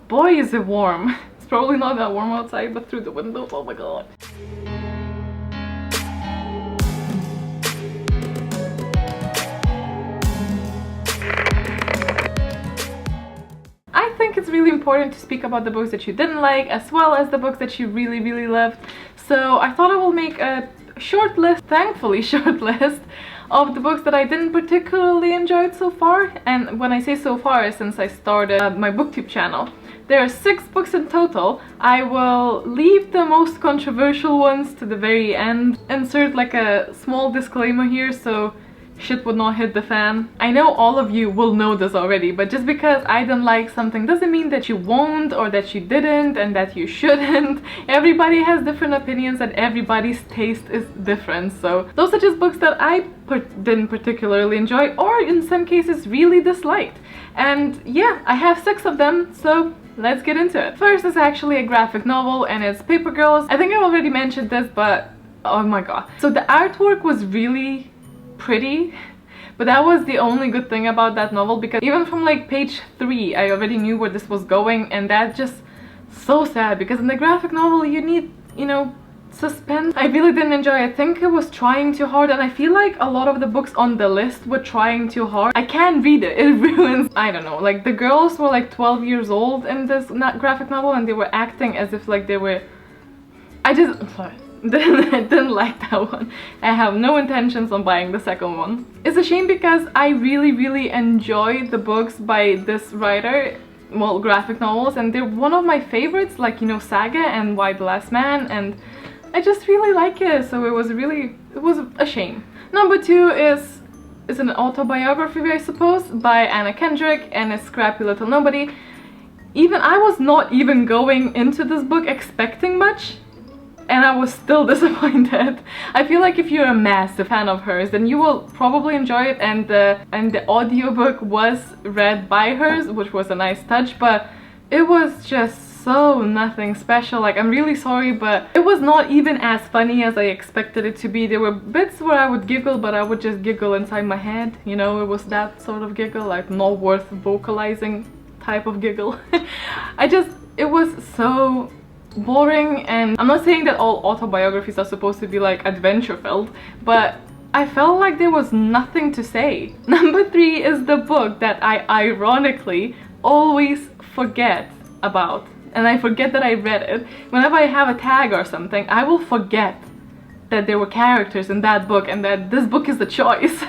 boy is it warm. It's probably not that warm outside, but through the window, oh my god. I think it's really important to speak about the books that you didn't like as well as the books that you really loved. So I thought I will make a short list, thankfully short list, of the books that I didn't particularly enjoy so far. And when I say so far, since I started my booktube channel, there are 6 books in total. I will leave the most controversial ones to the very end. Insert like a small disclaimer here so shit would not hit the fan. I know all of you will know this already, but just because I didn't like something doesn't mean that you won't or that you didn't and that you shouldn't. Everybody has different opinions and everybody's taste is different. So those are just books that I didn't particularly enjoy or in some cases really disliked. And yeah, I have 6 of them, so let's get into it. First is actually a graphic novel and it's Paper Girls. I think I already mentioned this, but oh my god. So the artwork was really pretty, but that was the only good thing about that novel, because even from like page 3 I already knew where this was going, and that's just so sad because in the graphic novel you need, you know, suspense. I really didn't enjoy it. I think it was trying too hard, and I feel like a lot of the books on the list were trying too hard. I can't read it, it ruins, I don't know, like the girls were like 12 years old in this graphic novel and they were acting as if like they were, I didn't like that one. I have no intentions on buying the second one. It's a shame because I really enjoy the books by this writer, well, graphic novels, and they're one of my favorites, like, you know, Saga and Why the Last Man, and I just really like it, so it was a shame. Number 2 is an autobiography, I suppose, by Anna Kendrick, and it's Scrappy Little Nobody. I was not even going into this book expecting much, and I was still disappointed. I feel like if you're a massive fan of hers, then you will probably enjoy it, and the audiobook was read by hers, which was a nice touch, but it was just so nothing special. Like, I'm really sorry, but it was not even as funny as I expected it to be. There were bits where I would giggle, but I would just giggle inside my head, you know, it was that sort of giggle, like not worth vocalizing type of giggle. It was so boring, and I'm not saying that all autobiographies are supposed to be like adventure filled, but I felt like there was nothing to say. Number 3 is the book that I ironically always forget about, and I forget that I read it. Whenever I have a tag or something, I will forget that there were characters in that book and that this book is the choice.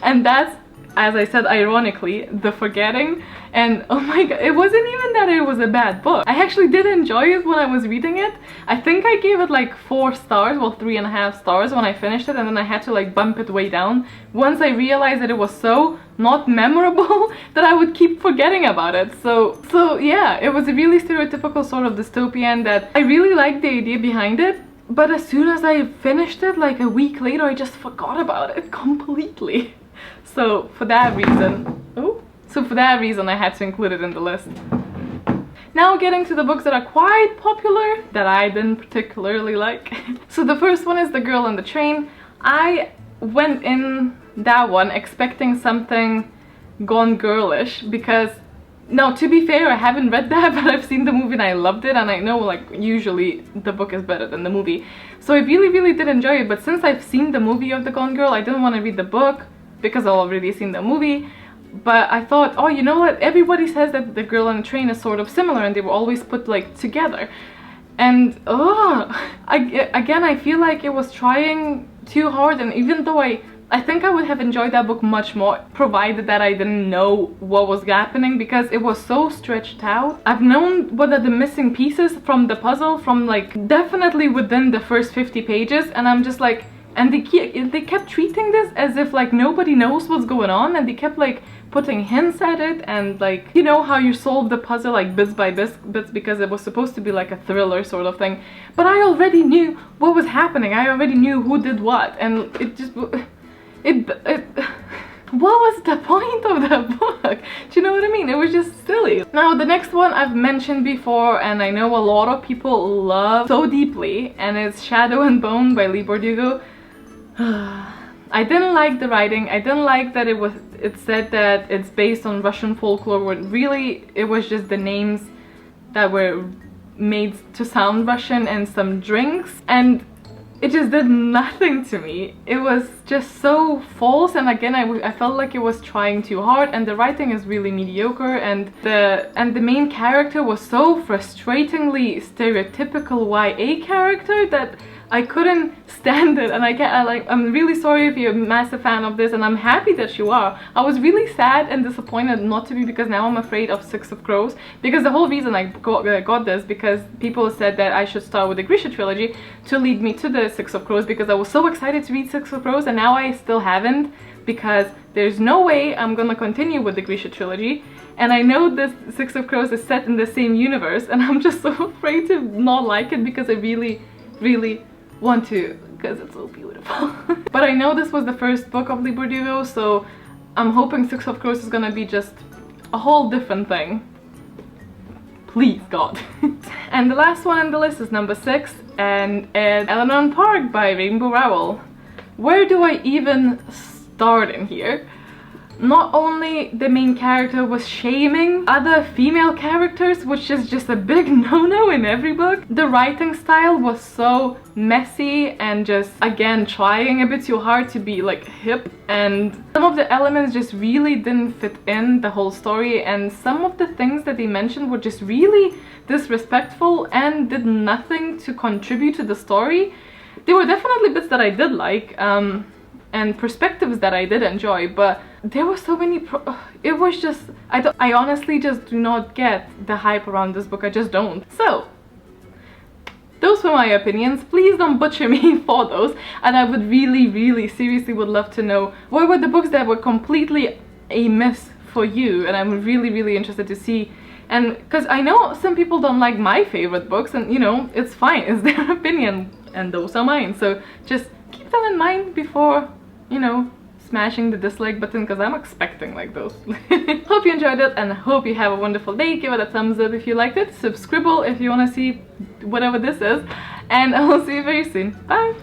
And that's, as I said, ironically, the forgetting. And oh my god, it wasn't even that it was a bad book. I actually did enjoy it when I was reading it. I think I gave it like 4 stars, well 3.5 stars when I finished it, and then I had to like bump it way down once I realized that it was so not memorable that I would keep forgetting about it. So yeah, it was a really stereotypical sort of dystopian that I really liked the idea behind it, but as soon as I finished it, like a week later, I just forgot about it completely. So for that reason, I had to include it in the list. Now getting to the books that are quite popular, that I didn't particularly like. So the first one is The Girl on the Train. I went in that one expecting something Gone Girlish, because, now to be fair, I haven't read that, but I've seen the movie and I loved it, and I know like usually the book is better than the movie. So I really did enjoy it, but since I've seen the movie of The Gone Girl, I didn't want to read the book because I've already seen the movie. But I thought, oh, you know what, everybody says that The Girl on the Train is sort of similar and they were always put like together. And again, I feel like it was trying too hard, and even though I think I would have enjoyed that book much more, provided that I didn't know what was happening, because it was so stretched out. I've known what are the missing pieces from the puzzle from like definitely within the first 50 pages, and I'm just like, and they kept treating this as if like nobody knows what's going on, and they kept like putting hints at it, and like, you know how you solve the puzzle like bits by bits, because it was supposed to be like a thriller sort of thing, but I already knew what was happening. I already knew who did what, and it just what was the point of that book? Do you know what I mean? It was just silly. Now the next one I've mentioned before, and I know a lot of people love so deeply, and it's Shadow and Bone by Leigh Bardugo. I didn't like the writing. I didn't like that it said that it's based on Russian folklore, when really it was just the names that were made to sound Russian and some drinks, and it just did nothing to me. It was just so false, and again I felt like it was trying too hard, and the writing is really mediocre, and the main character was so frustratingly stereotypical YA character that I couldn't stand it. And I'm really sorry if you're a massive fan of this, and I'm happy that you are. I was really sad and disappointed not to be, because now I'm afraid of Six of Crows, because the whole reason I got this, because people said that I should start with the Grisha trilogy to lead me to the Six of Crows, because I was so excited to read Six of Crows, and now I still haven't, because there's no way I'm gonna continue with the Grisha trilogy. And I know this Six of Crows is set in the same universe, and I'm just so afraid to not like it, because I really want to, because it's so beautiful. But I know this was the first book of LitJoyCrate, so I'm hoping Six of Crows is gonna be just a whole different thing. Please, God. And the last one on the list is number 6, and it's Eleanor Park by Rainbow Rowell. Where do I even start in here? Not only the main character was shaming other female characters, which is just a big no-no in every book. The writing style was so messy and just, again, trying a bit too hard to be like hip, and some of the elements just really didn't fit in the whole story, and some of the things that they mentioned were just really disrespectful and did nothing to contribute to the story. There were definitely bits that I did like, and perspectives that I did enjoy, but there were so many it was just, I honestly just do not get the hype around this book. I just don't. So those were my opinions. Please don't butcher me for those, and I would really seriously would love to know what were the books that were completely a miss for you, and I'm really interested to see. And because I know some people don't like my favorite books, and you know, it's fine, it's their opinion, and those are mine, so just keep that in mind before, you know, smashing the dislike button, because I'm expecting like those. Hope you enjoyed it, and hope you have a wonderful day. Give it a thumbs up if you liked it, subscribe if you want to see whatever this is, and I will see you very soon. Bye!